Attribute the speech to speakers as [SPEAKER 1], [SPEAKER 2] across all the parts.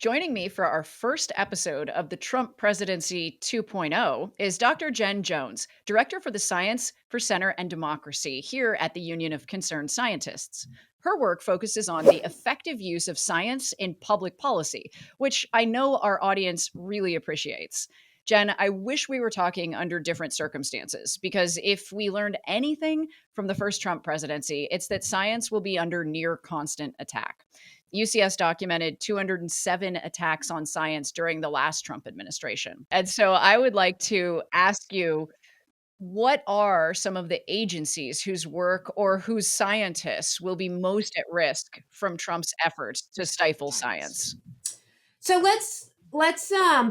[SPEAKER 1] Joining me for our first episode of the Trump Presidency 2.0 is Dr. Jen Jones, Director for the Science for Center and Democracy here at the Union of Concerned Scientists. Her work focuses on the effective use of science in public policy, which I know our audience really appreciates. Jen, I wish we were talking under different circumstances because if we learned anything from the first Trump presidency, it's that science will be under near constant attack. UCS documented 207 attacks on science during the last Trump administration. And so I would like to ask you, what are some of the agencies whose work or whose scientists will be most at risk from Trump's efforts to stifle science?
[SPEAKER 2] So let's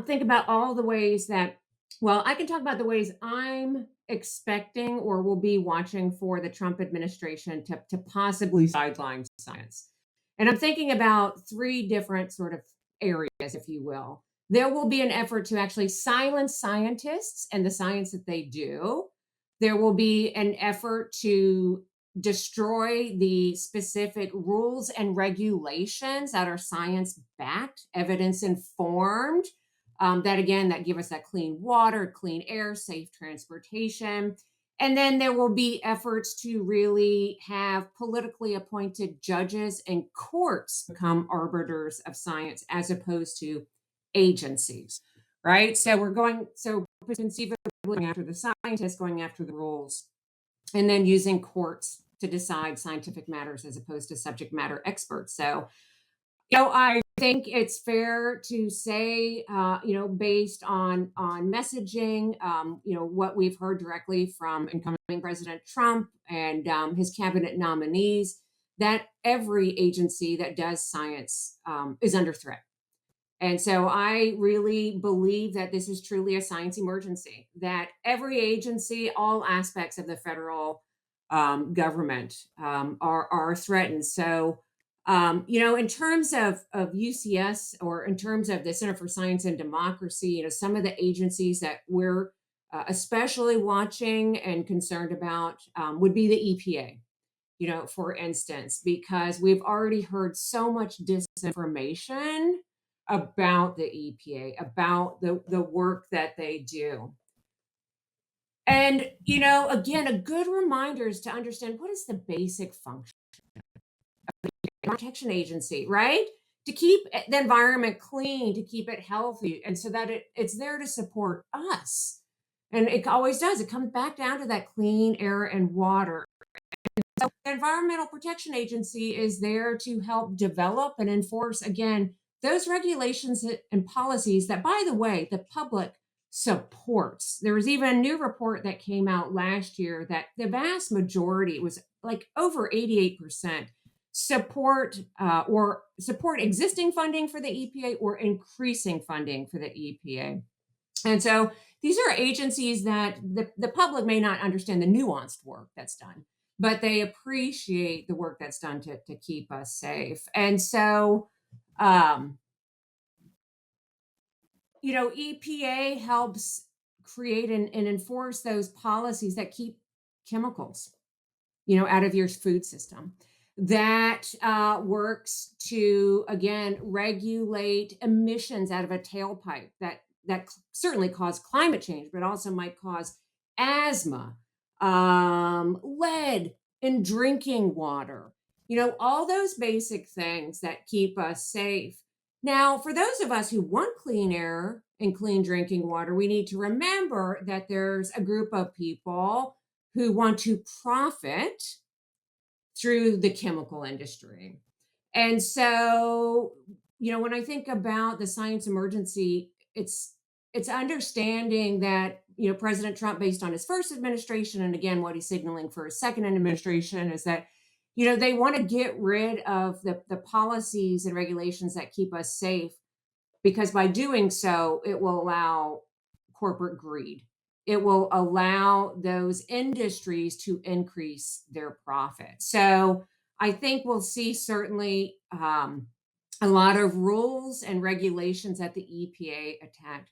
[SPEAKER 2] think about all the ways that I can talk about the ways I'm expecting or will be watching for the Trump administration to possibly sideline science. And I'm thinking about three different sort of areas, if you will. There will be an effort to actually silence scientists and the science that they do. There will be an effort to destroy the specific rules and regulations that are science backed, evidence informed, that again, that give us that clean water, clean air, safe transportation. And then there will be efforts to really have politically appointed judges and courts become arbiters of science as opposed to agencies, right? So conceivably going after the scientists, going after the rules, and then using courts to decide scientific matters as opposed to subject matter experts. So, I think it's fair to say, based on messaging, what we've heard directly from incoming President Trump and his cabinet nominees, that every agency that does science is under threat. And so I really believe that this is truly a science emergency, that every agency, all aspects of the federal government are threatened. So, in terms of UCS or in terms of the Center for Science and Democracy, some of the agencies that we're especially watching and concerned about would be the EPA, for instance, because we've already heard so much disinformation about the EPA, about the work that they do. And, again, a good reminder is to understand what is the basic function of the protection agency, right? To keep the environment clean, to keep it healthy, and so that it's there to support us. And it always does. It comes back down to that clean air and water. So the Environmental Protection Agency is there to help develop and enforce, again, those regulations and policies that, by the way, the public supports. There was even a new report that came out last year that the vast majority, it was like over 88%, support existing funding for the EPA or increasing funding for the EPA. And so these are agencies that the public may not understand the nuanced work that's done, but they appreciate the work that's done to keep us safe. And so, um, EPA helps create and enforce those policies that keep chemicals, out of your food system. That works to again regulate emissions out of a tailpipe that certainly cause climate change, but also might cause asthma, lead in drinking water. All those basic things that keep us safe. Now, for those of us who want clean air and clean drinking water, we need to remember that there's a group of people who want to profit through the chemical industry. And so, when I think about the science emergency, it's understanding that, President Trump, based on his first administration, and again, what he's signaling for his second administration, is that, they want to get rid of the policies and regulations that keep us safe, because by doing so, it will allow corporate greed. It will allow those industries to increase their profit. So I think we'll see certainly a lot of rules and regulations at the EPA attacked.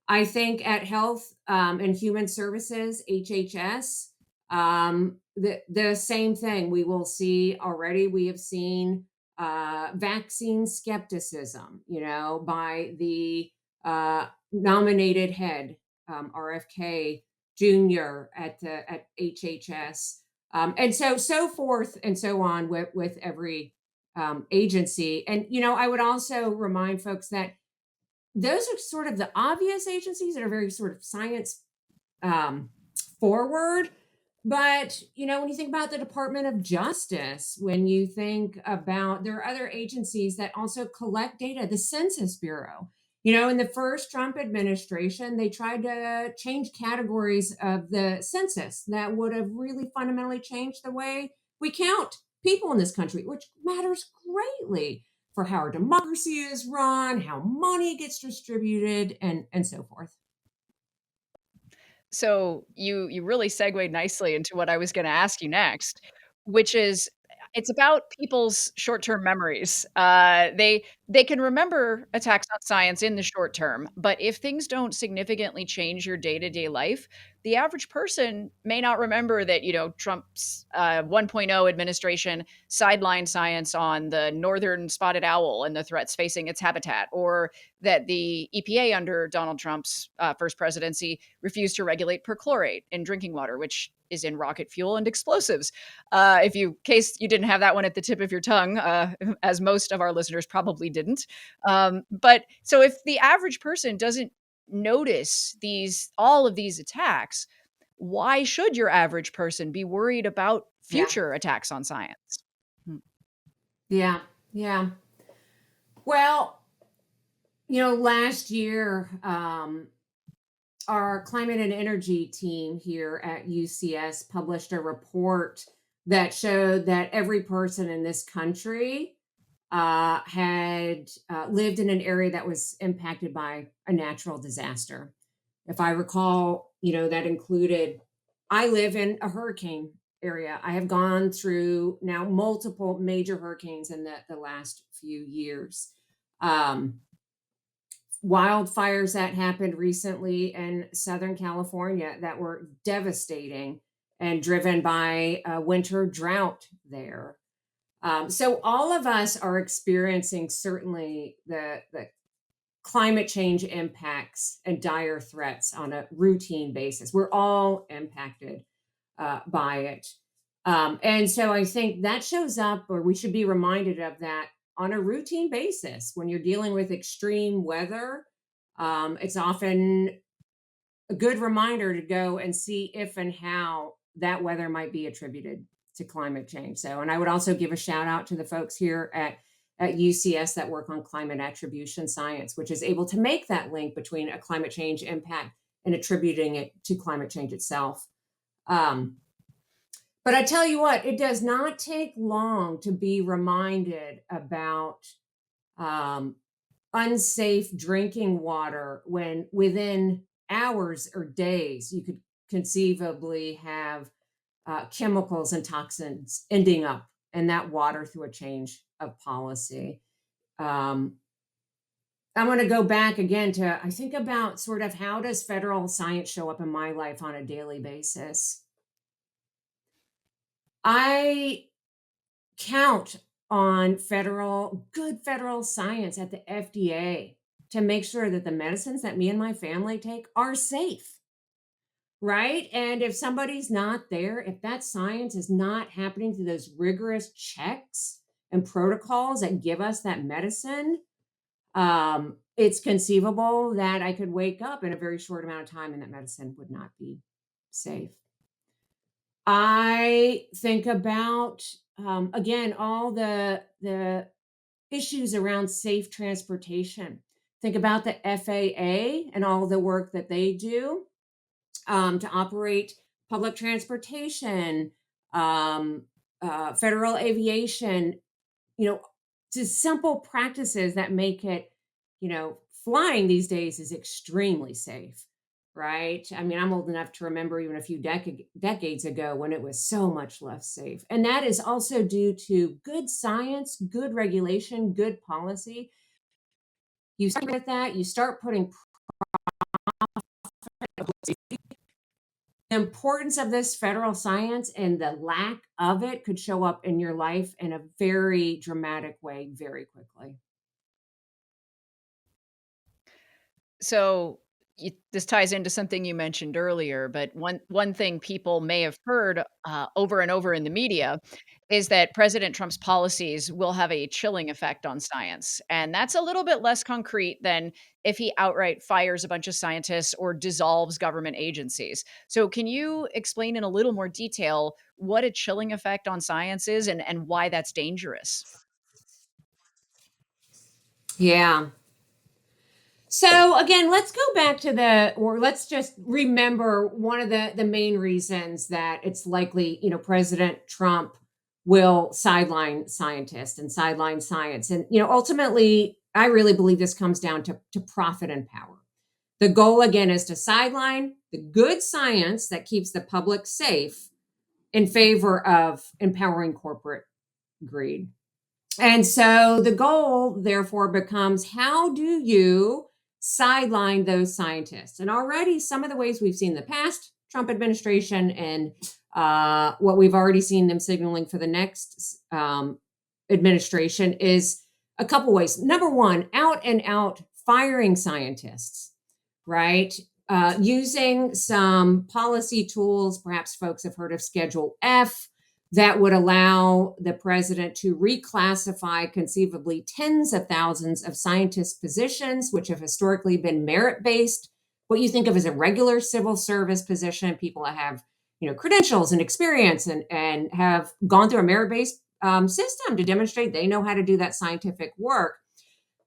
[SPEAKER 2] I think at Health and Human Services, HHS, the same thing. We will see already. We have seen vaccine skepticism, by the nominated head, RFK Jr. at HHS, and so forth and so on with every agency. And I would also remind folks that those are sort of the obvious agencies that are very sort of science um, forward. But, when you think about the Department of Justice, when you think about there are other agencies that also collect data, the Census Bureau. In the first Trump administration, they tried to change categories of the census that would have really fundamentally changed the way we count people in this country, which matters greatly for how our democracy is run, how money gets distributed, and so forth.
[SPEAKER 1] So you really segued nicely into what I was gonna ask you next, which is it's about people's short-term memories. They can remember attacks on science in the short term, but if things don't significantly change your day-to-day life, the average person may not remember that, Trump's 1.0 administration sidelined science on the northern spotted owl and the threats facing its habitat, or that the EPA under Donald Trump's first presidency refused to regulate perchlorate in drinking water, which is in rocket fuel and explosives. If you, case you didn't have that one at the tip of your tongue, as most of our listeners probably didn't. But so if the average person doesn't notice all of these attacks, why should your average person be worried about
[SPEAKER 2] Yeah.
[SPEAKER 1] future attacks on science? Hmm.
[SPEAKER 2] Yeah. Yeah. Well, last year, our climate and energy team here at UCS published a report that showed that every person in this country had lived in an area that was impacted by a natural disaster. If I recall, that included, I live in a hurricane area. I have gone through now multiple major hurricanes in the last few years. Um, Wildfires that happened recently in Southern California that were devastating and driven by a winter drought there. So all of us are experiencing certainly the climate change impacts and dire threats on a routine basis. We're all impacted by it. And so I think that shows up, or we should be reminded of that on a routine basis. When you're dealing with extreme weather, it's often a good reminder to go and see if and how that weather might be attributed to climate change. So, and I would also give a shout out to the folks here at UCS that work on climate attribution science, which is able to make that link between a climate change impact and attributing it to climate change itself. Um, but I tell you what, it does not take long to be reminded about um, unsafe drinking water when within hours or days you could conceivably have chemicals and toxins ending up in that water through a change of policy. Um, I want to go back again to I think about sort of how does federal science show up in my life on a daily basis. I count on good federal science at the FDA to make sure that the medicines that me and my family take are safe, right? And if somebody's not there, if that science is not happening through those rigorous checks and protocols that give us that medicine, it's conceivable that I could wake up in a very short amount of time and that medicine would not be safe. I think about again all the issues around safe transportation. Think about the FAA and all the work that they do to operate public transportation, um, federal aviation. Just simple practices that make it, flying these days is extremely safe, right? I mean, I'm old enough to remember even a few decades ago when it was so much less safe. And that is also due to good science, good regulation, good policy. You start with that, you start putting the importance of this federal science and the lack of it could show up in your life in a very dramatic way very quickly.
[SPEAKER 1] So this ties into something you mentioned earlier, but one thing people may have heard over and over in the media is that President Trump's policies will have a chilling effect on science, and that's a little bit less concrete than if he outright fires a bunch of scientists or dissolves government agencies. So, can you explain in a little more detail what a chilling effect on science is and why that's dangerous?
[SPEAKER 2] Yeah. So again, let's go back to or let's just remember one of the main reasons that it's likely, President Trump will sideline scientists and sideline science. And, ultimately, I really believe this comes down to profit and power. The goal again is to sideline the good science that keeps the public safe in favor of empowering corporate greed. And so the goal, therefore, becomes how do you sideline those scientists? And already, some of the ways we've seen the past Trump administration and what we've already seen them signaling for the next administration is a couple ways. Number one, out and out firing scientists, right? Using some policy tools, perhaps folks have heard of Schedule F, that would allow the president to reclassify conceivably tens of thousands of scientist positions, which have historically been merit based. What you think of as a regular civil service position, people that have credentials and experience and have gone through a merit based system to demonstrate they know how to do that scientific work.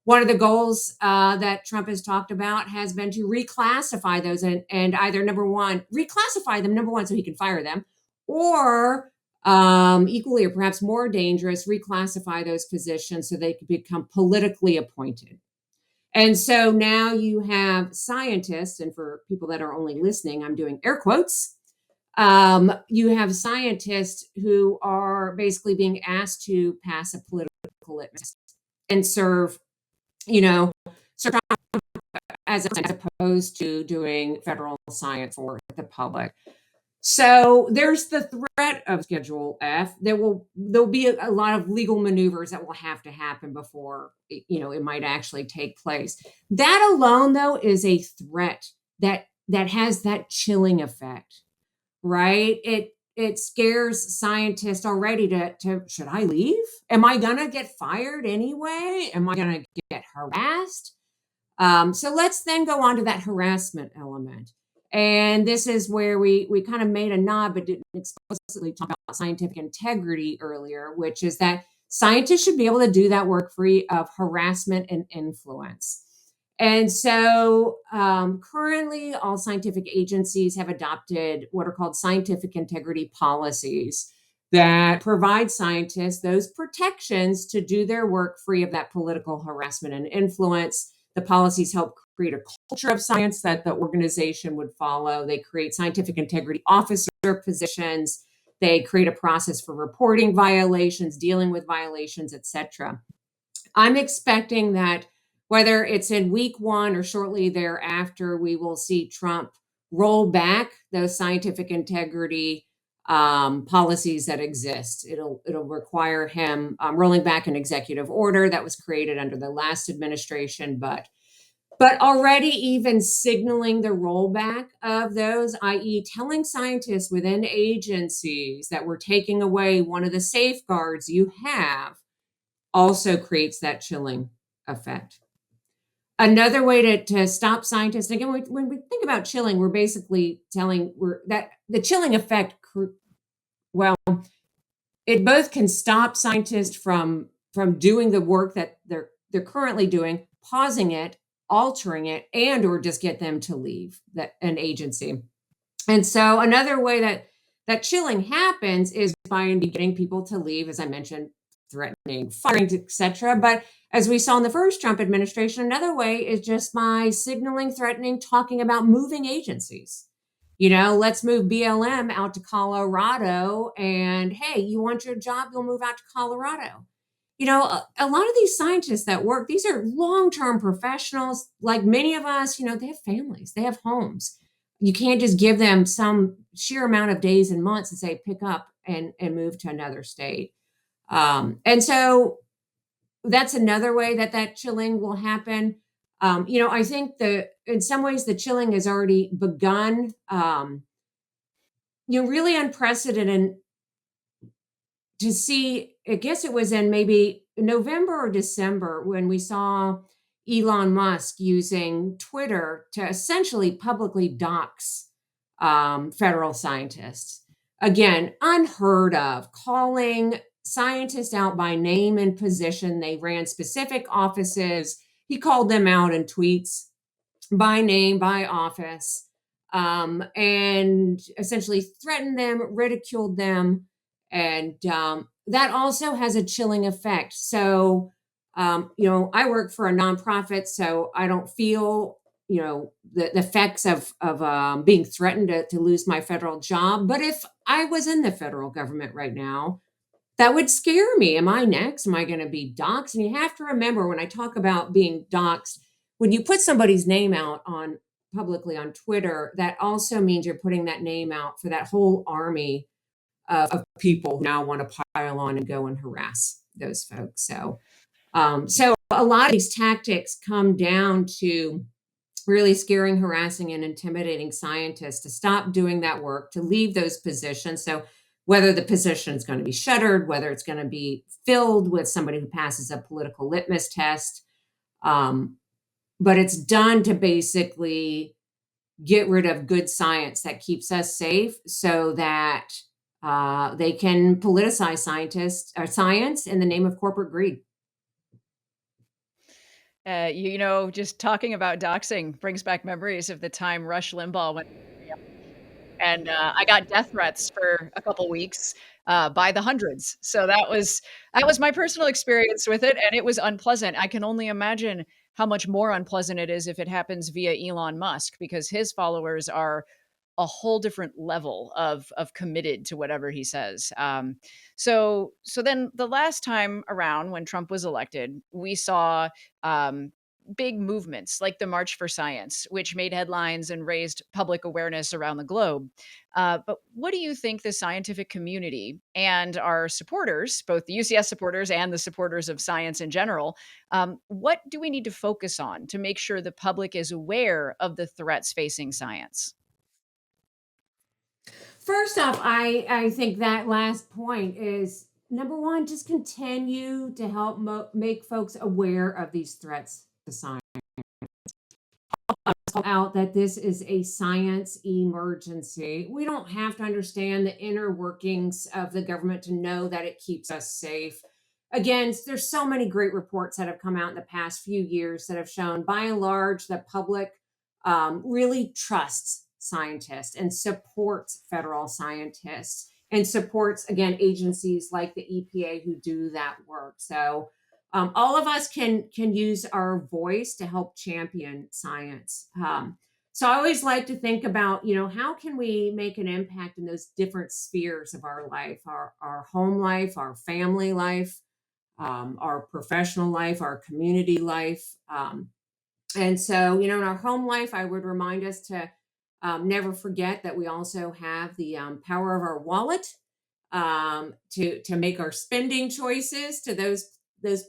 [SPEAKER 2] One of the goals that Trump has talked about has been to reclassify those and either number one, reclassify them, number one, so he can fire them, or equally or perhaps more dangerous, reclassify those positions so they could become politically appointed. And so now you have scientists, and for people that are only listening, I'm doing air quotes. You have scientists who are basically being asked to pass a political litmus and serve, serve as opposed to doing federal science for the public. So there's the threat of Schedule F. There'll be a lot of legal maneuvers that will have to happen before it might actually take place. That alone, though, is a threat that has that chilling effect, right? It scares scientists already to should I leave? Am I gonna get fired anyway? Am I gonna get harassed? So let's then go on to that harassment element. And this is where we kind of made a nod, but didn't explicitly talk about scientific integrity earlier, which is that scientists should be able to do that work free of harassment and influence. And so currently, all scientific agencies have adopted what are called scientific integrity policies that provide scientists those protections to do their work free of that political harassment and influence. The policies help create a culture of science that the organization would follow. They create scientific integrity officer positions. They create a process for reporting violations, dealing with violations, etc. I'm expecting that whether it's in week one or shortly thereafter, we will see Trump roll back those scientific integrity policies that exist. It'll require him rolling back an executive order that was created under the last administration, but already even signaling the rollback of those, i.e., telling scientists within agencies that we're taking away one of the safeguards you have, also creates that chilling effect. Another way to stop scientists, again, when we think about chilling, we're basically that the chilling effect, well, it both can stop scientists from doing the work that they're currently doing, pausing it, altering it, and or just get them to leave an agency. And so another way that chilling happens is by getting people to leave, as I mentioned, threatening, firing, etc. But as we saw in the first Trump administration, another way is just by signaling, threatening, talking about moving agencies. Let's move BLM out to Colorado, and hey, you want your job, you'll move out to Colorado. A lot of these scientists that work, these are long-term professionals. Like many of us, they have families, they have homes. you can't just give them some sheer amount of days and months and say, pick up and move to another state. And so that's another way that that chilling will happen. I think in some ways the chilling has already begun. Really unprecedented to see. I guess it was in maybe November or December when we saw Elon Musk using Twitter to essentially publicly dox federal scientists. Again, unheard of, calling scientists out by name and position. They ran specific offices. He called them out in tweets by name, by office, and essentially threatened them, ridiculed them. And that also has a chilling effect. So, I work for a nonprofit, so I don't feel, the effects of being threatened to lose my federal job. But if I was in the federal government right now, that would scare me. Am I next? Am I going to be doxxed? And you have to remember when I talk about being doxxed, when you put somebody's name out on publicly on Twitter, that also means you're putting that name out for that whole army of people who now want to pile on and go and harass those folks. So a lot of these tactics come down to really scaring, harassing, and intimidating scientists to stop doing that work, to leave those positions. So whether the position is going to be shuttered, whether it's going to be filled with somebody who passes a political litmus test, but it's done to basically get rid of good science that keeps us safe so that they can politicize scientists or science in the name of corporate greed.
[SPEAKER 1] Just talking about doxing brings back memories of the time Rush Limbaugh went, and I got death threats for a couple weeks by the hundreds. So that was my personal experience with it, and it was unpleasant. I can only imagine how much more unpleasant it is if it happens via Elon Musk, because his followers are a whole different level of committed to whatever he says. So then the last time around when Trump was elected, we saw um, big movements like the March for Science, which made headlines and raised public awareness around the globe. But what do you think the scientific community and our supporters, both the UCS supporters and the supporters of science in general, what do we need to focus on to make sure the public is aware of the threats facing science?
[SPEAKER 2] First off, I think that last point is number one, just continue to help make folks aware of these threats to science. Out that this is a science emergency. We don't have to understand the inner workings of the government to know that it keeps us safe. Again, there's so many great reports that have come out in the past few years that have shown, by and large, the public really trusts scientists and supports federal scientists and supports, again, agencies like the EPA who do that work. So all of us can use our voice to help champion science. So I always like to think about, how can we make an impact in those different spheres of our life, our home life, our family life, our professional life, our community life. And so, in our home life, I would remind us to never forget that we also have the power of our wallet to make our spending choices to those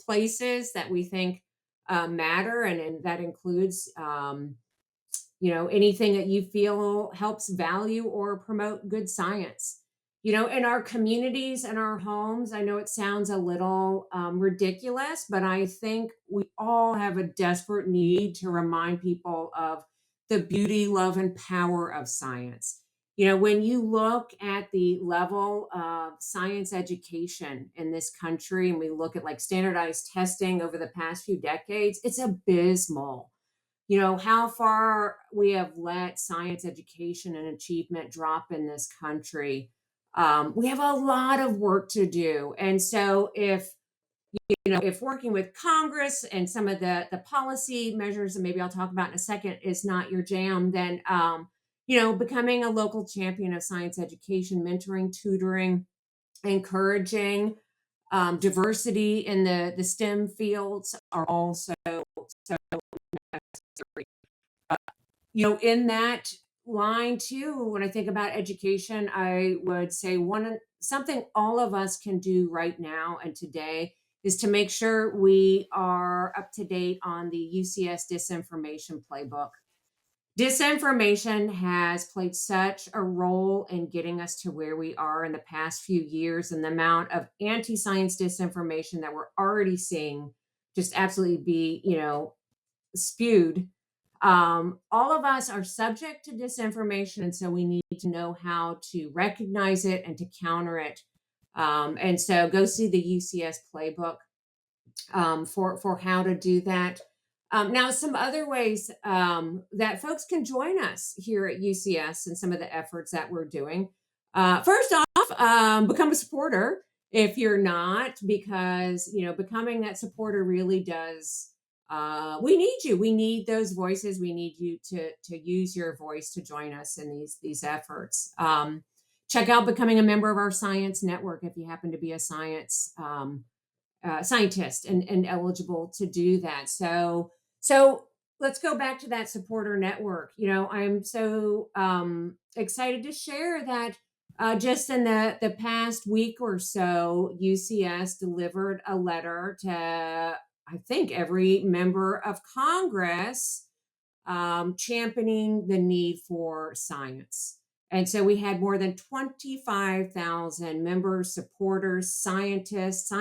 [SPEAKER 2] places that we think matter, and that includes anything that you feel helps value or promote good science. In our communities and our homes, I know it sounds a little ridiculous, but I think we all have a desperate need to remind people of the beauty, love, and power of science. When you look at the level of science education in this country, and we look at like standardized testing over the past few decades, it's abysmal. How far we have let science education and achievement drop in this country. We have a lot of work to do. And so if working with Congress and some of the policy measures, and maybe I'll talk about in a second, is not your jam, then becoming a local champion of science education, mentoring, tutoring, encouraging diversity in the STEM fields are also so necessary. In that, line too, when I think about education, I would say something all of us can do right now and today is to make sure we are up to date on the UCS disinformation playbook. Disinformation has played such a role in getting us to where we are in the past few years, and the amount of anti-science disinformation that we're already seeing just absolutely be, spewed. All of us are subject to disinformation, and so we need to know how to recognize it and to counter it. And so go see the UCS playbook for how to do that. Now, some other ways that folks can join us here at UCS and some of the efforts that we're doing. First off, become a supporter if you're not, because becoming that supporter really does. We need you. We need those voices. We need you to use your voice to join us in these efforts. Check out becoming a member of our science network if you happen to be a scientist and eligible to do that. So let's go back to that supporter network. I'm so excited to share that just in the past week or so, UCS delivered a letter to, I think, every member of Congress championing the need for science. And so we had more than 25,000 members, supporters, scientists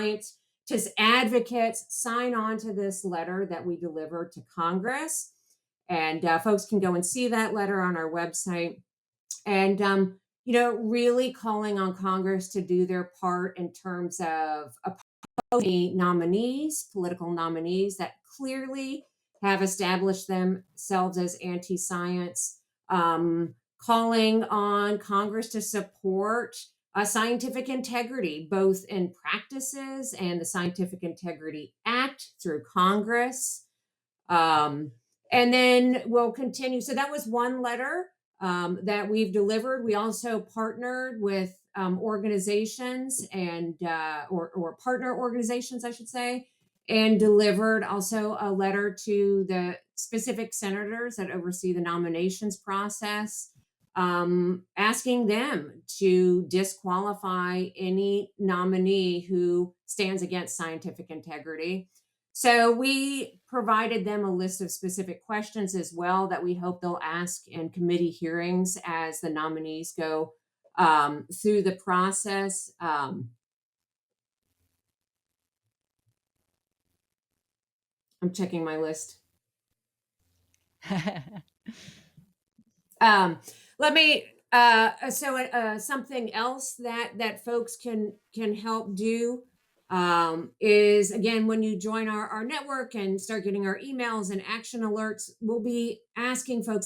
[SPEAKER 2] advocates sign on to this letter that we delivered to Congress. And folks can go and see that letter on our website. And, really calling on Congress to do their part in terms of opposing political nominees that clearly have established themselves as anti-science, calling on Congress to support scientific integrity, both in practices and the Scientific Integrity Act through Congress. And then we'll continue. So that was one letter that we've delivered. We also partnered with organizations and or partner organizations, I should say, and delivered also a letter to the specific senators that oversee the nominations process, asking them to disqualify any nominee who stands against scientific integrity. So we provided them a list of specific questions as well that we hope they'll ask in committee hearings as the nominees go through the process. I'm checking my list. Let me something else that folks can help do is, again, when you join our network and start getting our emails and action alerts, we'll be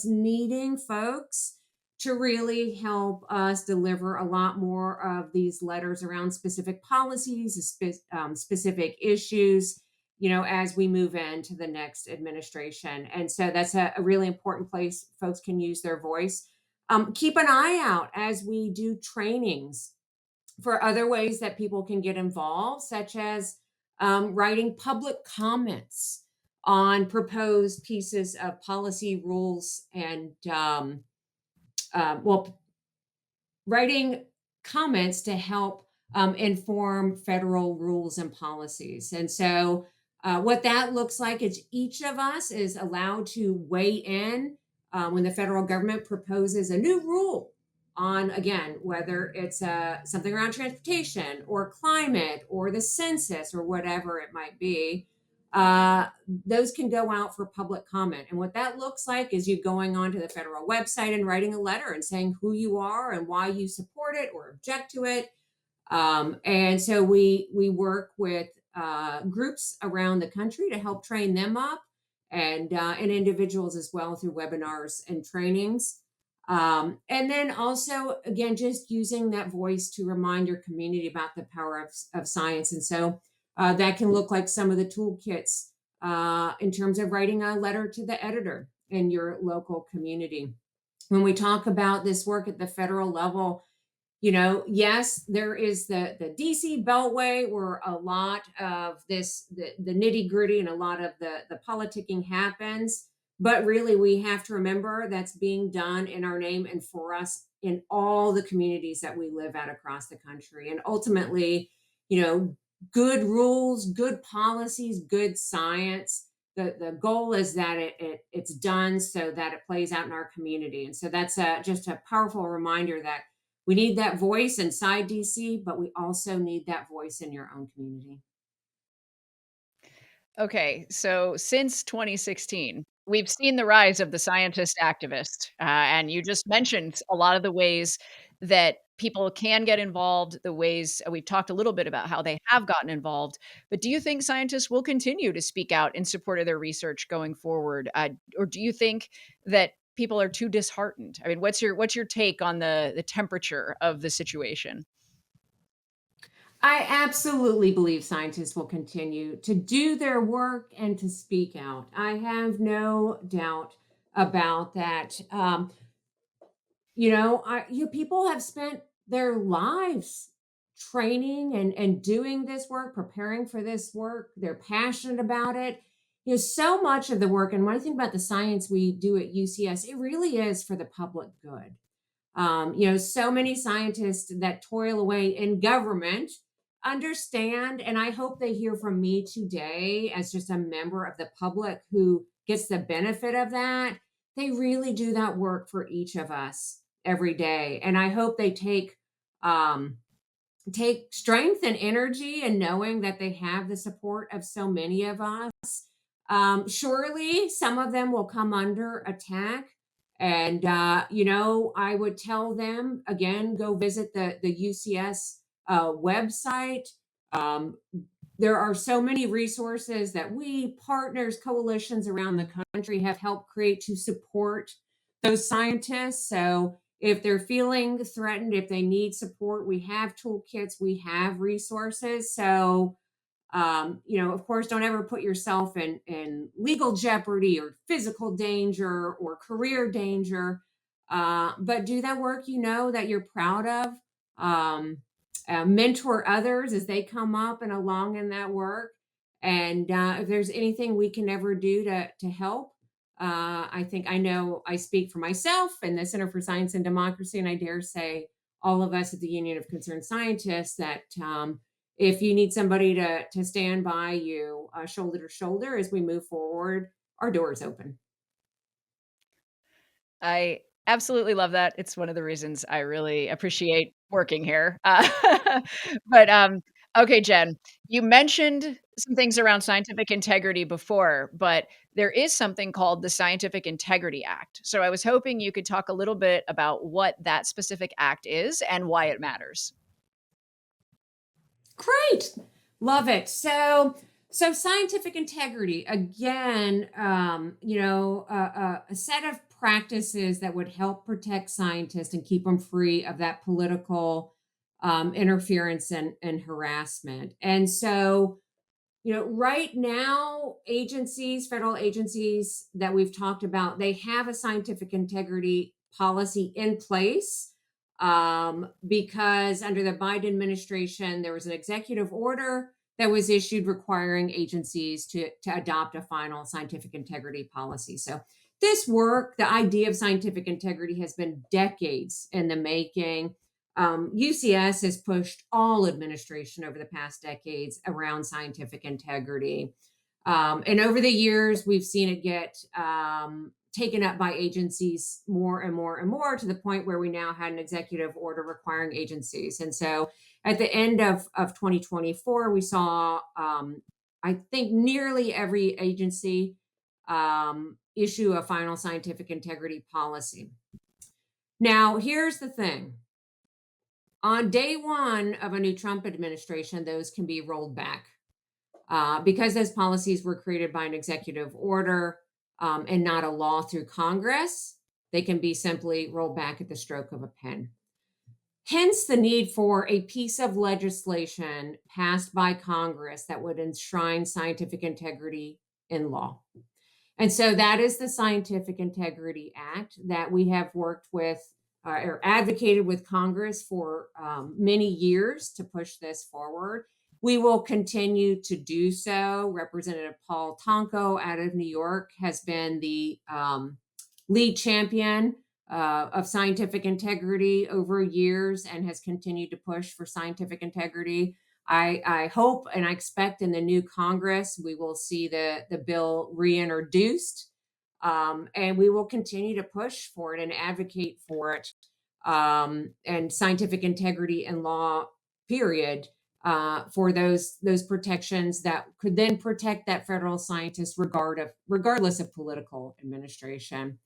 [SPEAKER 2] needing folks to really help us deliver a lot more of these letters around specific policies, specific issues, as we move into the next administration. And so that's a really important place folks can use their voice. Keep an eye out as we do trainings for other ways that people can get involved, such as writing public comments on proposed pieces of policy rules and, writing comments to help inform federal rules and policies. And so, what that looks like is each of us is allowed to weigh in when the federal government proposes a new rule on, again, whether it's something around transportation or climate or the census or whatever it might be. Those can go out for public comment. And what that looks like is you going onto the federal website and writing a letter and saying who you are and why you support it or object to it. And so we work with groups around the country to help train them up, and individuals as well through webinars and trainings. And then also, again, just using that voice to remind your community about the power of science. And so that can look like some of the toolkits in terms of writing a letter to the editor in your local community. When we talk about this work at the federal level, yes, there is the DC Beltway where a lot of the nitty gritty and a lot of the politicking happens. But really, we have to remember that's being done in our name and for us in all the communities that we live at across the country. And ultimately, you know, good rules, good policies, good science. The goal is that it's done so that it plays out in our community. And so that's just a powerful reminder that we need that voice inside DC, but we also need that voice in your own community.
[SPEAKER 1] Okay, so since 2016, we've seen the rise of the scientist activist, and you just mentioned a lot of the ways that people can get involved, the ways we've talked a little bit about how they have gotten involved. But do you think scientists will continue to speak out in support of their research going forward, or do you think that people are too disheartened? I mean, what's your take on the temperature of the situation?
[SPEAKER 2] I absolutely believe scientists will continue to do their work and to speak out. I have no doubt about that. People have spent their lives training and doing this work, preparing for this work. They're passionate about it. So much of the work, and when I think about the science we do at UCS, it really is for the public good. So many scientists that toil away in government understand, and I hope they hear from me today as just a member of the public who gets the benefit of that. They really do that work for each of us every day. And I hope they um, take strength and energy in knowing that they have the support of so many of us. Surely some of them will come under attack. And, I would tell them again, go visit the UCS website. Um, there are so many resources that we, partners, coalitions around the country have helped create to support those scientists. So if they're feeling threatened, if they need support, we have toolkits, we have resources. So of course, don't ever put yourself in legal jeopardy or physical danger or career danger. But do that work that you're proud of. Um, Mentor others as they come up and along in that work. And if there's anything we can ever do to help, I think I know I speak for myself and the Center for Science and Democracy, and I dare say all of us at the Union of Concerned Scientists that if you need somebody to stand by you shoulder to shoulder as we move forward, our door is open.
[SPEAKER 1] I absolutely love that. It's one of the reasons I really appreciate working here. But, okay, Jen, you mentioned some things around scientific integrity before, but there is something called the Scientific Integrity Act. So I was hoping you could talk a little bit about what that specific act is and why it matters.
[SPEAKER 2] Great. Love it. So scientific integrity again, a set of practices that would help protect scientists and keep them free of that political interference and harassment. And so right now, federal agencies that we've talked about, they have a scientific integrity policy in place because under the Biden administration, there was an executive order that was issued requiring agencies to adopt a final scientific integrity policy. So, this work, the idea of scientific integrity, has been decades in the making. UCS has pushed all administration over the past decades around scientific integrity. And over the years, we've seen it get taken up by agencies more and more and more to the point where we now had an executive order requiring agencies. And so at the end of 2024, we saw, I think, nearly every agency issue a final scientific integrity policy. Now, here's the thing on day one of a new Trump administration, those can be rolled back because those policies were created by an executive order and not a law through Congress. They can be simply rolled back at the stroke of a pen. Hence, the need for a piece of legislation passed by Congress that would enshrine scientific integrity in law. And so that is the Scientific Integrity Act that we have worked with or advocated with Congress for many years to push this forward. We will continue to do so. Representative Paul Tonko out of New York has been the lead champion of scientific integrity over years and has continued to push for scientific integrity. I hope and I expect in the new Congress we will see the bill reintroduced, and we will continue to push for it and advocate for it, and scientific integrity and law, period, for those protections that could then protect that federal scientist regardless of political administration.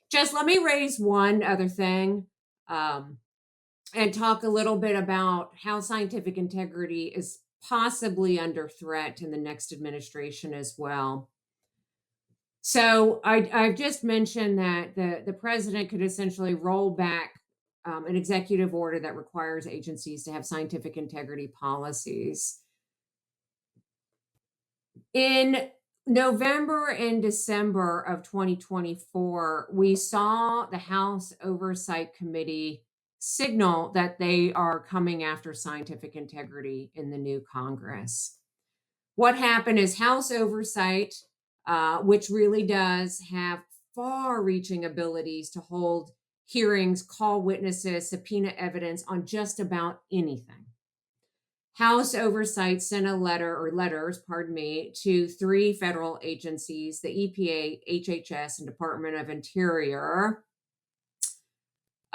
[SPEAKER 2] Just let me raise one other thing, and talk a little bit about how scientific integrity is possibly under threat in the next administration as well. So I've just mentioned that the president could essentially roll back an executive order that requires agencies to have scientific integrity policies. In November and December of 2024, we saw the House Oversight Committee signal that they are coming after scientific integrity in the new Congress. What happened is House Oversight, which really does have far reaching abilities to hold hearings, call witnesses, subpoena evidence on just about anything. House Oversight sent a letter or letters, pardon me, to three federal agencies, the EPA, HHS, and Department of Interior,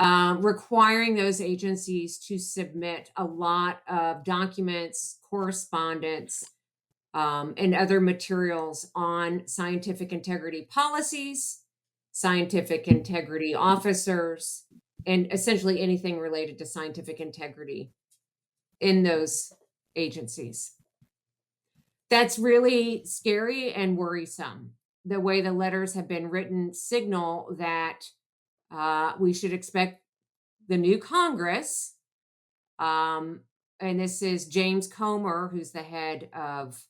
[SPEAKER 2] requiring those agencies to submit a lot of documents, correspondence, and other materials on scientific integrity policies, scientific integrity officers, and essentially anything related to scientific integrity in those agencies. That's really scary and worrisome. The way the letters have been written signal that we should expect the new Congress, and this is James Comer, who's the head of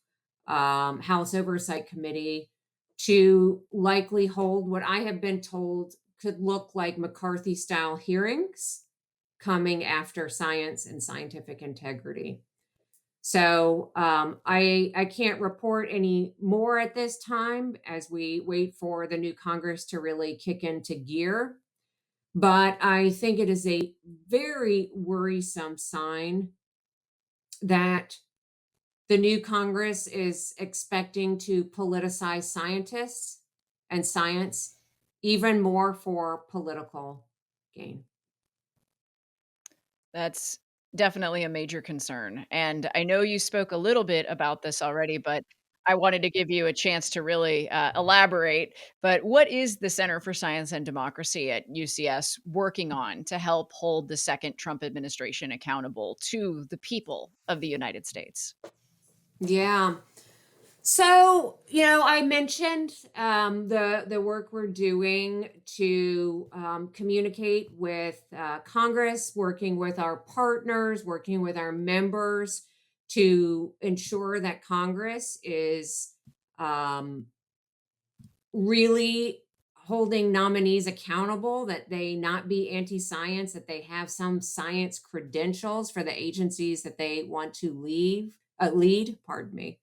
[SPEAKER 2] House Oversight Committee, to likely hold what I have been told could look like McCarthy style hearings coming after science and scientific integrity. So I can't report any more at this time as we wait for the new Congress to really kick into gear. But I think it is a very worrisome sign that the new Congress is expecting to politicize scientists and science even more for political gain.
[SPEAKER 1] That's definitely a major concern, and I know you spoke a little bit about this already, but I wanted to give you a chance to really, elaborate. But what is the Center for Science and Democracy at UCS working on to help hold the second Trump administration accountable to the people of the United States?
[SPEAKER 2] Yeah. So, I mentioned the work we're doing to communicate with Congress, working with our partners, working with our members to ensure that Congress is um, really holding nominees accountable, that they not be anti-science, that they have some science credentials for the agencies that they want to lead. Pardon me.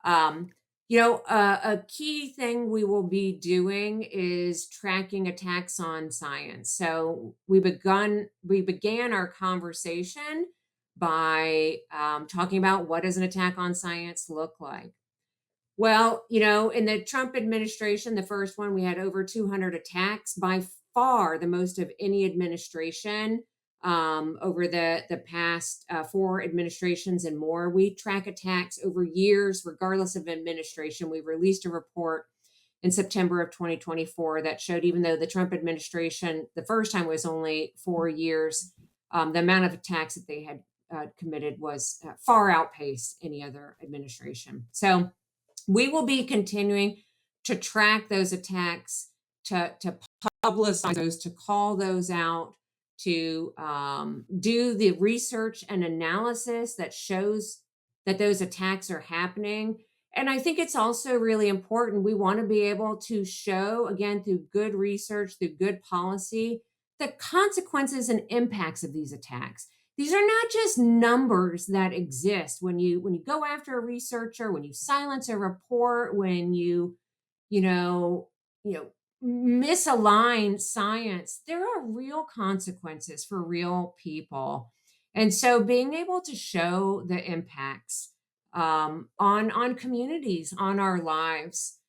[SPEAKER 2] Um, a key thing we will be doing is tracking attacks on science. So we began our conversation by talking about what does an attack on science look like. Well, in the Trump administration, the first one, we had over 200 attacks, by far the most of any administration over the past four administrations and more. We track attacks over years, regardless of administration. We released a report in September of 2024 that showed even though the Trump administration, the first time was only 4 years, the amount of attacks that they had committed was far outpaced any other administration. So, we will be continuing to track those attacks, to publicize those, to call those out, to do the research and analysis that shows that those attacks are happening. And I think it's also really important. We want to be able to show, again, through good research, through good policy, the consequences and impacts of these attacks. these are not just numbers that exist. When you go after a researcher, when you silence a report, when you know you know misalign science, there are real consequences for real people. And so being able to show the impacts on communities, on our lives.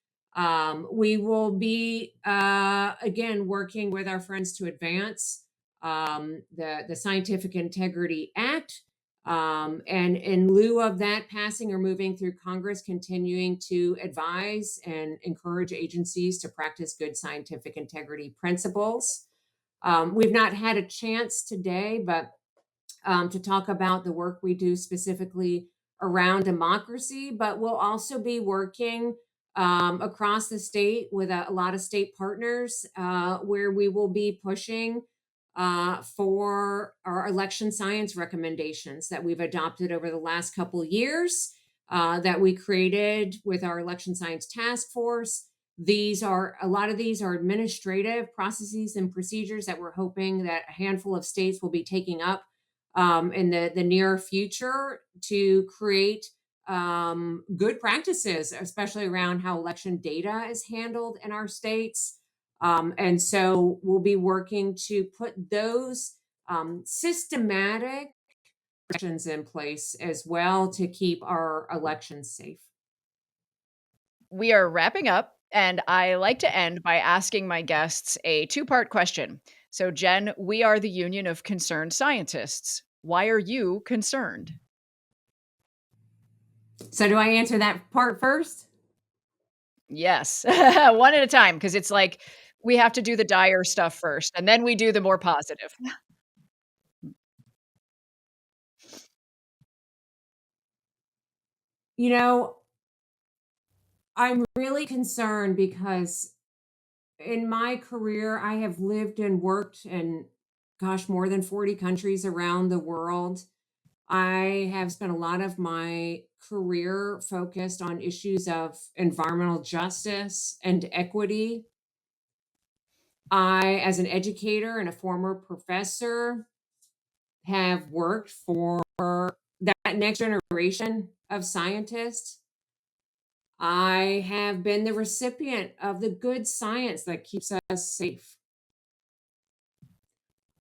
[SPEAKER 2] We will be again working with our friends to advance the Scientific Integrity Act. And in lieu of that passing or moving through Congress, continuing to advise and encourage agencies to practice good scientific integrity principles. We've not had a chance today, but to talk about the work we do specifically around democracy, but we'll also be working across the state with a lot of state partners where we will be pushing for our election science recommendations that we've adopted over the last couple of years that we created with our election science task force. A lot of these are administrative processes and procedures that we're hoping that a handful of states will be taking up in the near future to create good practices, especially around how election data is handled in our states. And so we'll be working to put those systematic actions in place as well to keep our elections safe.
[SPEAKER 1] We are wrapping up, and I like to end by asking my guests a two-part question. So, Jen, we are the Union of Concerned Scientists. Why are you concerned?
[SPEAKER 2] So, do I answer that part first?
[SPEAKER 1] Yes, one at a time, because it's like we have to do the dire stuff first, and then we do the more positive.
[SPEAKER 2] You know, I'm really concerned because in my career, I have lived and worked in, gosh, more than 40 countries around the world. I have spent a lot of my career focused on issues of environmental justice and equity. I, as an educator and a former professor, have worked for that next generation of scientists. I have been the recipient of the good science that keeps us safe.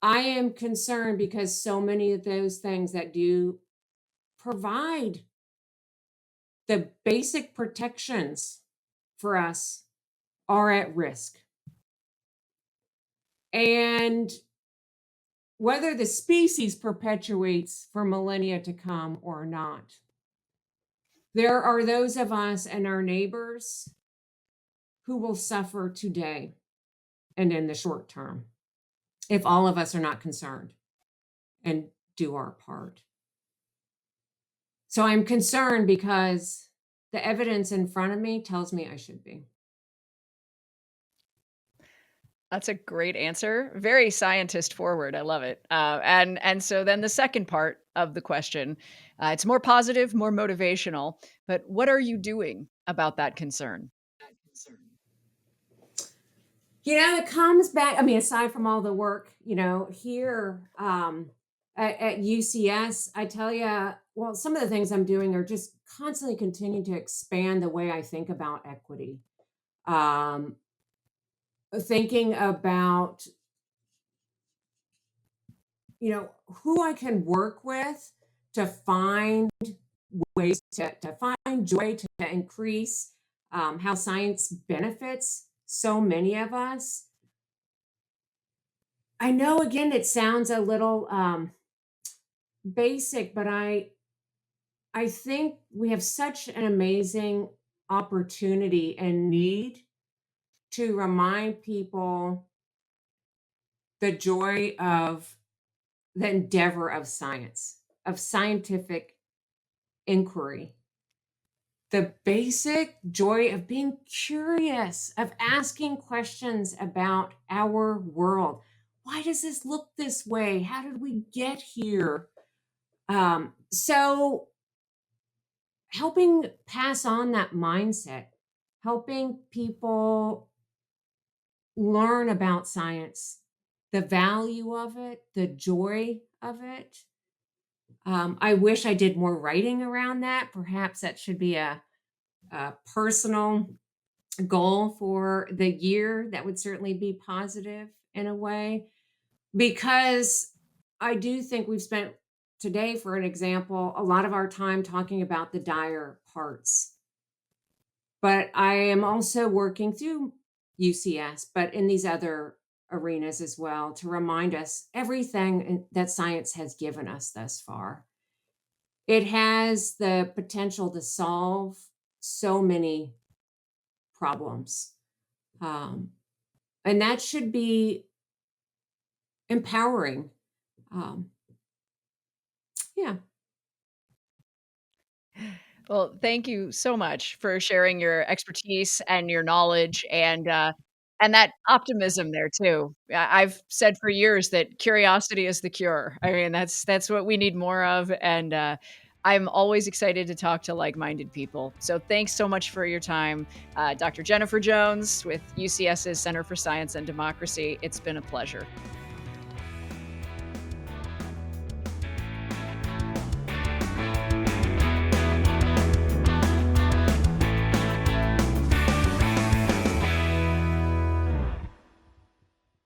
[SPEAKER 2] I am concerned because so many of those things that do provide the basic protections for us are at risk. And whether the species perpetuates for millennia to come or not, there are those of us and our neighbors who will suffer today and in the short term if all of us are not concerned and do our part. So I'm concerned because the evidence in front of me tells me I should be.
[SPEAKER 1] That's a great answer. Very scientist forward. I love it. And so then the second part of the question, it's more positive, more motivational. But what are you doing about that concern?
[SPEAKER 2] It comes back. I mean, aside from all the work, here at UCS, I tell you, well, some of the things I'm doing are just constantly continuing to expand the way I think about equity. Um, Thinking about, who I can work with to find ways to find joy, to increase how science benefits so many of us. I know, again, it sounds a little basic, but I think we have such an amazing opportunity and need to remind people the joy of the endeavor of science, of scientific inquiry, the basic joy of being curious, of asking questions about our world. Why does this look this way? How did we get here? So helping pass on that mindset, helping people learn about science, the value of it, the joy of it, I wish I did more writing around that. Perhaps that should be a personal goal for the year. That would certainly be positive in a way, because I do think we've spent today, for an example, a lot of our time talking about the dire parts. But I am also working through UCS, but in these other arenas as well, to remind us that science has given us thus far. It has the potential to solve so many problems. Um, and that should be empowering. Um, yeah.
[SPEAKER 1] Well, thank you so much for sharing your expertise and your knowledge and that optimism there too. I've said for years that curiosity is the cure. I mean, that's what we need more of, and I'm always excited to talk to like-minded people. So thanks so much for your time, Dr. Jennifer Jones with UCS's Center for Science and Democracy. It's been a pleasure.